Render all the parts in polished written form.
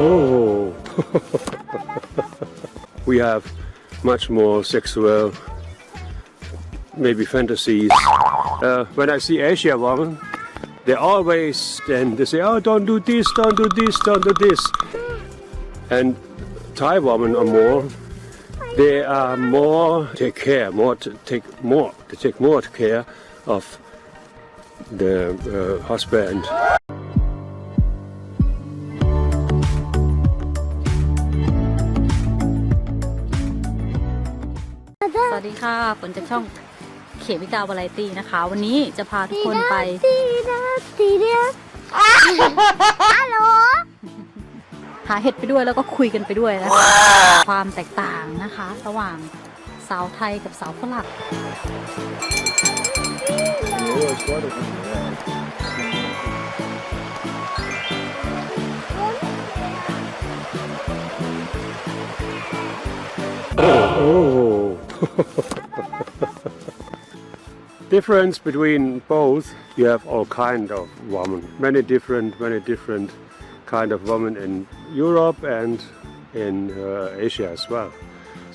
Oh, we have much more sexual, maybe fantasies. When I see Asia women, they always then they say, "Oh, don't do this, don't do this, don't do this." And Thai women are more. They are more take care, they take more care of the husband. สวัสดีค่ะฝนจากช่องเขมิกาวาไรตี้นะคะ วันนี้จะพาทุกคนไปฮัลโหลหาเห็ดไปด้วยแล้วก็คุยกันไปด้วยนะคะ ความแตกต่างนะคะระหว่างสาวไทยกับสาวฝรั่งOh. Difference between both, you have all kind of women, many different kind of women in Europe and in Asia as well.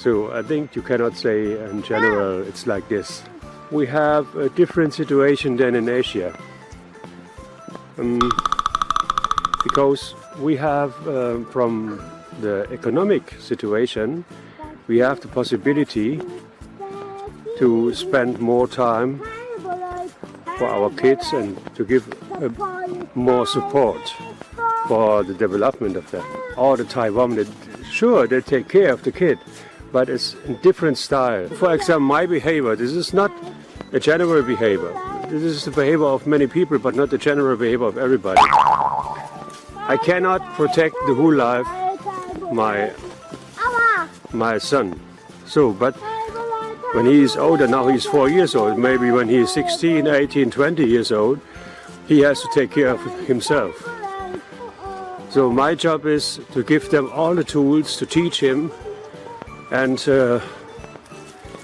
So I think you cannot say in general it's like this. We have a different situation than in Asia because we have from the economic situation we have the possibility to spend more time for our kids and to give more support for the development of them. All the Thai women, sure, they take care of the kid, but it's in different style. For example, my behavior, this is not a general behavior. This is the behavior of many people, but not the general behavior of everybody. I cannot protect the whole life my son. So, but when he is older, now he's 4 years old, maybe when he is 16, 18, 20 years old, he has to take care of himself. So my job is to give them all the tools to teach him and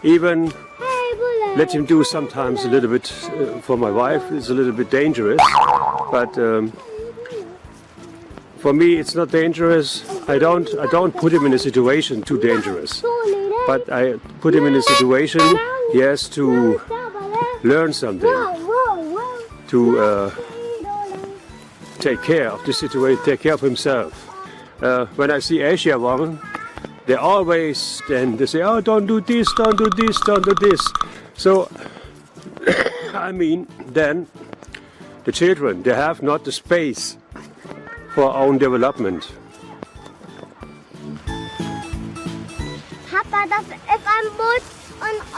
even let him do sometimes a little bit, for my wife it's a little bit dangerous, but for me it's not dangerous. I don't put him in a situation too dangerous, but I put him in a situation he has to learn something, to take care of the situation, take care of himself. When I see Asia women, they always then they say, "Oh, don't do this, don't do this, don't do this." So I mean, then the children, they have not the space for own development. Papa, if I'm put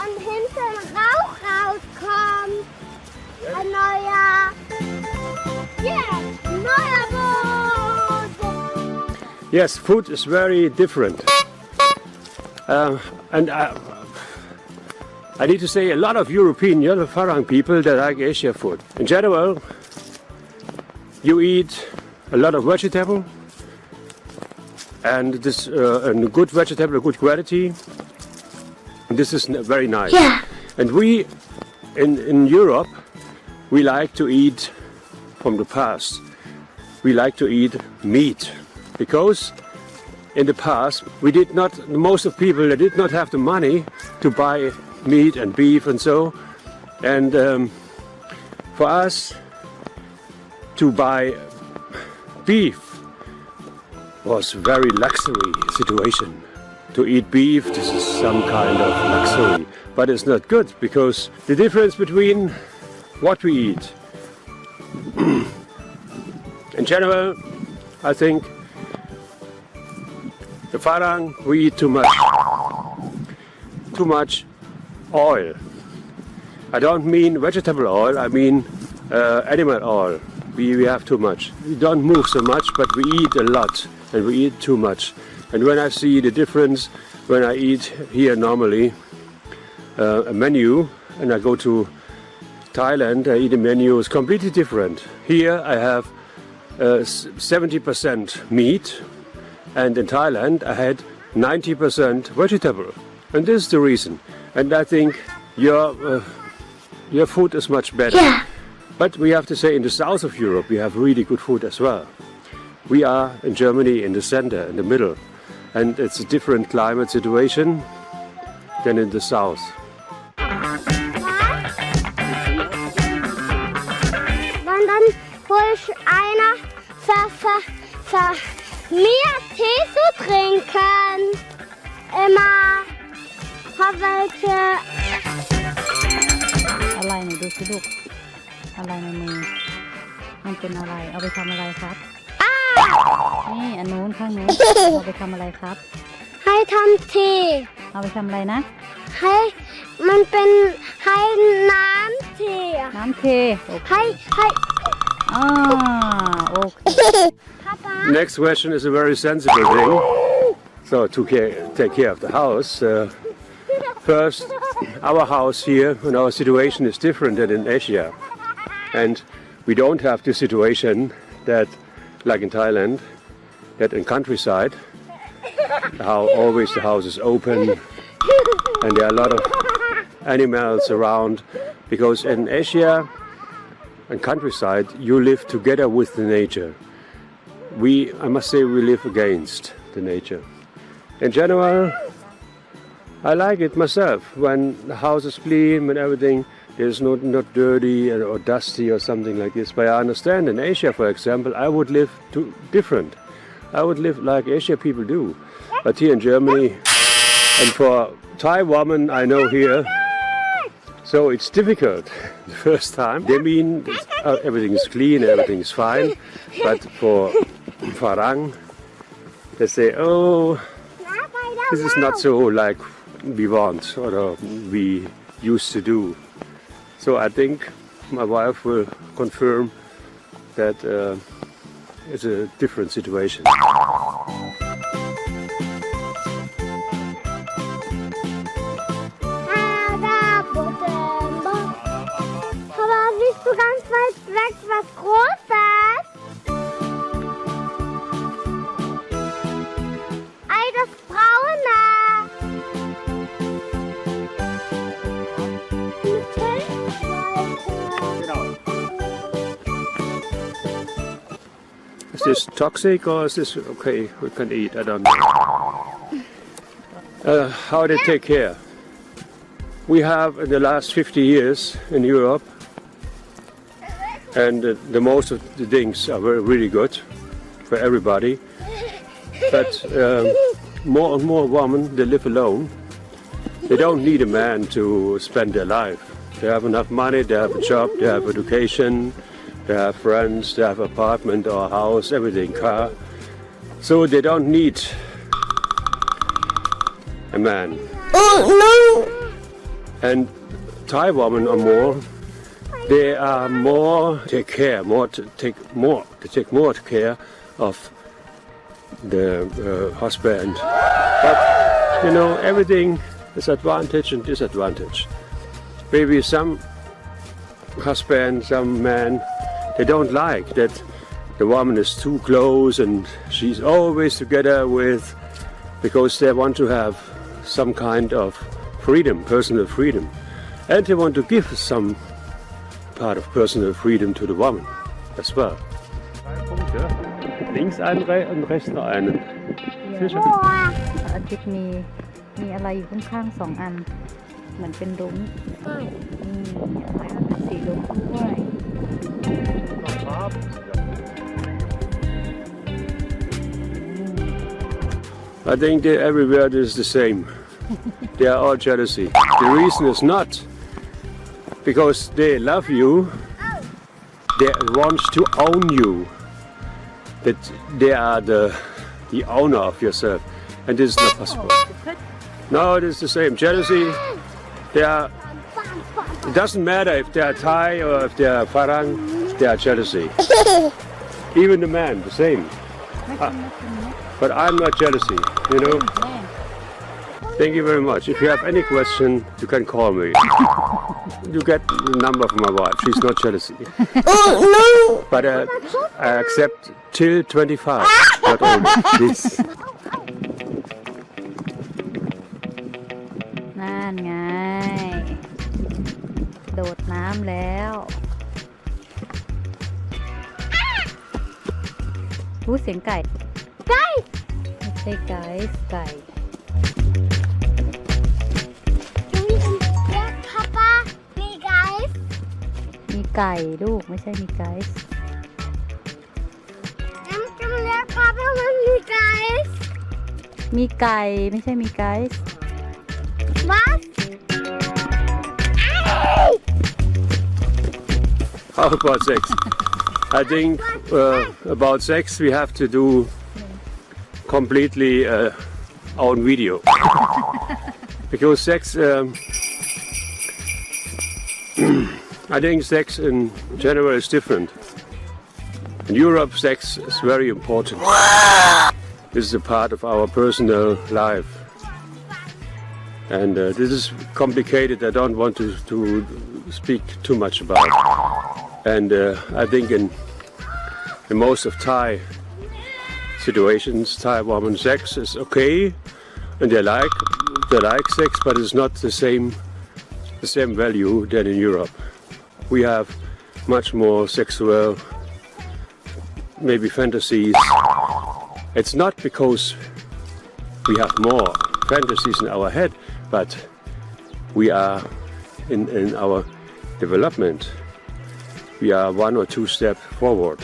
on him some rauskommt, ein neuer, neuer Boot. Yes, food is very different. And I need to say a lot of European, Farang people that like Asia food. In general, you eat a lot of vegetable and this and good vegetable, good quality. This is very nice. Yeah. And we in Europe, we like to eat from the past. We like to eat meat because in the past most of people they did not have the money to buy meat and beef and so. And for us to buy beef was very luxury situation. To eat beef, this is some kind of luxury, but it's not good because the difference between what we eat. In general, I think the Farang, we eat too much oil. I don't mean vegetable oil, I mean animal oil. We have too much. We don't move so much, but we eat a lot and we eat too much. And when I see the difference, when I eat here normally a menu and I go to Thailand, I eat a menu is completely different. Here I have 70% meat, and in Thailand I had 90% vegetable. And this is the reason. And I think your food is much better. Yeah. But we have to say in the south of Europe we have really good food as well. We are in Germany in the center, in the middle, and it's a different climate situation than in the south. Wenn dann hol ich einer für mir Tee zu trinken. Immer welche อะไรไหนดูสิลูกอะไรในมือมันเป็นอะไรเอาไปทำอะไรครับนี่อันนู้นข้างนู้นเอาไปทำอะไรครับ ให้ทำที เอาไปทำอะไรนะ ให้มันเป็นให้น้ำที น้ำเทโอเค ให้ โอเค Next question is a very sensible thing. So to take care of the house. First, our house here and our situation is different than in Asia, and we don't have the situation that, like in Thailand, that in countryside, how always the house is open, and there are a lot of animals around. Because in Asia and countryside, you live together with the nature. I must say, we live against the nature. In general, I like it myself when the house is clean, when everything is not dirty or dusty or something like this. But I understand in Asia, for example, I would live different. I would live like Asia people do. But here in Germany, and for Thai women I know here, so it's difficult the first time. They mean everything is clean, everything is fine. But for Farang, they say, oh, this is not so like we want or we used to do. So I think my wife will confirm that it's a different situation. Aber siehst du ganz weit weg was Großes? Ei, das Braune. Is this toxic or is this okay? We can eat. I don't know. How they take care? We have in the last 50 years in Europe, and the most of the things are really good for everybody. But more and more women, they live alone. They don't need a man to spend their life. They have enough money, they have a job, they have education, they have friends, they have apartment or house, everything, car. So they don't need a man. Oh no! And Thai women are more. They are more take care, they take more care of the husband. But you know, everything is advantage and disadvantage. Maybe some husband, some man, they don't like that the woman is too close and she's always together with, because they want to have some kind of freedom, personal freedom. And they want to give some part of personal freedom to the woman as well. 3 Punkte. Links einen und rechts noch einen. Sicher? อาทิตย์มีอะไรอยู่ข้างๆ2 อันเหมือนเป็นรุ้งอะไรนะเป็นสีรุ้งด้วย I think that everywhere is the same. They are all jealousy. The reason is not because they love you, they want to own you, that they are the owner of yourself, and this is not possible. No, it is the same. Jealousy, it doesn't matter if they are Thai or if they are Farang, they are jealousy. Even the man, the same. But I'm not jealousy, you know. Thank you very much. If you have any question, you can call me. You get the number from my wife. She's not jealousy. Oh no! But I accept till 25, not older, please. นั่นไงโดดน้ำแล้ว รู้เสียงไก่ Guys, ไม่ใช่ไก่ไก่ yeah, Papa, me guys. มีไก่ลูกไม่ใช่มีไก่ I'm gonna let Papa with me guys. มีไก่ไม่ใช่มีไก่ What? How about sex? I think about sex we have to do completely on video because sex. I think sex in general is different. In Europe, sex is very important. This is a part of our personal life. And this is complicated. I don't want to speak too much about. And I think in most of Thai situations, Thai woman sex is okay, and they like sex, but it's not the same value than in Europe. We have much more sexual, maybe fantasies. It's not because we have more fantasies in our head, but we are in our development. We are 1 or 2 steps forward.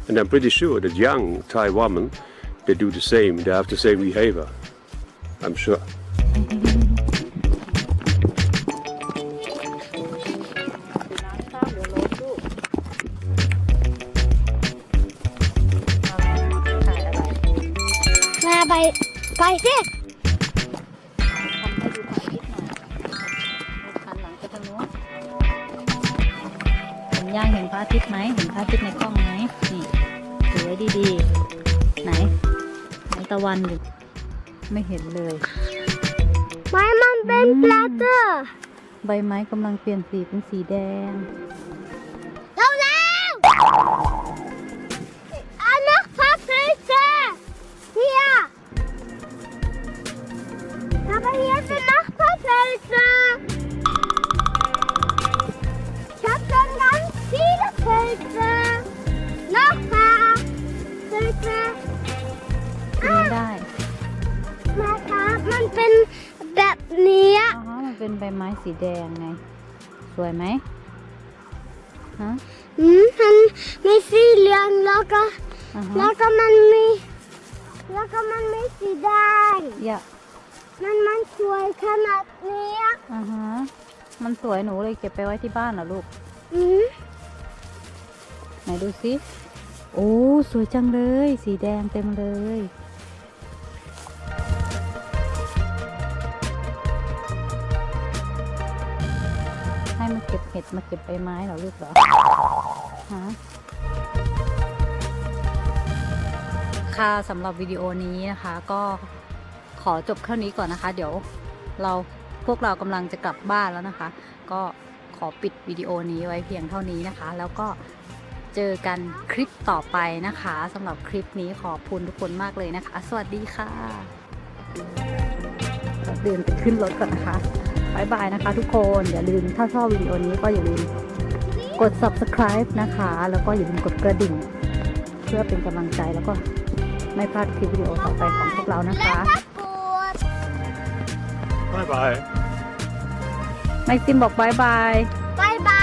And I'm pretty sure that young Thai women, they do the same. They have the same behavior. I'm sure. มาไปสิ หันหลังไปทางโน้นเห็นย่างเห็นพระอาทิตย์ไหมเห็นพระอาทิตย์ในกล้องไหมนี่ดูไว้ดีๆไหนตะวันอยู่ไม่เห็นเลย ไม่มันเป็นปลาเตอร์ ใบไม้กำลังเปลี่ยนสีเป็นสีแดง เร็วอันนักพักเลยเจ้เฮียPapa, hier ist ein Nachbarfenster. Ich habe schon ganz viele Pilze. Nachbarpilze. กินไม่ได้ มาครับมันเป็นแบบนี้ มันเป็นใบไม้สีแดงไงสวยไหมฮะ มันมีสีเหลืองแล้วก็ มันมีสีแดง อย่า มันสวยขนาดนี้ มันสวยหนูเลยเก็บไปไว้ที่บ้านเหรอลูกไหนดูสิโอ้สวยจังเลยสีแดงเต็มเลยให้มาเก็บเห็ดมาเก็บใบไม้เหรอลูกเหรอฮะค่ะสำหรับวิดีโอนี้นะคะก็ขอจบเท่านี้ก่อนนะคะเดี๋ยวพวกเรากำลังจะกลับบ้านแล้วนะคะก็ขอปิดวิดีโอนี้ไว้เพียงเท่านี้นะคะแล้วก็เจอกันคลิปต่อไปนะคะสำหรับคลิปนี้ขอบคุณทุกคนมากเลยนะคะสวัสดีค่ะเดินไปขึ้นรถก่อนนะคะบ๊ายบายนะคะทุกคนอย่าลืมถ้าชอบวิดีโอนี้ก็อย่าลืมกด subscribe นะคะแล้วก็อย่าลืมกดกระดิ่งเพื่อเป็นกำลังใจแล้วก็ไม่พลาดคลิปวิดีโอต่อไปของพวกเรานะคะ Bye bye. แม็กซิมบอกบายบาย บายบาย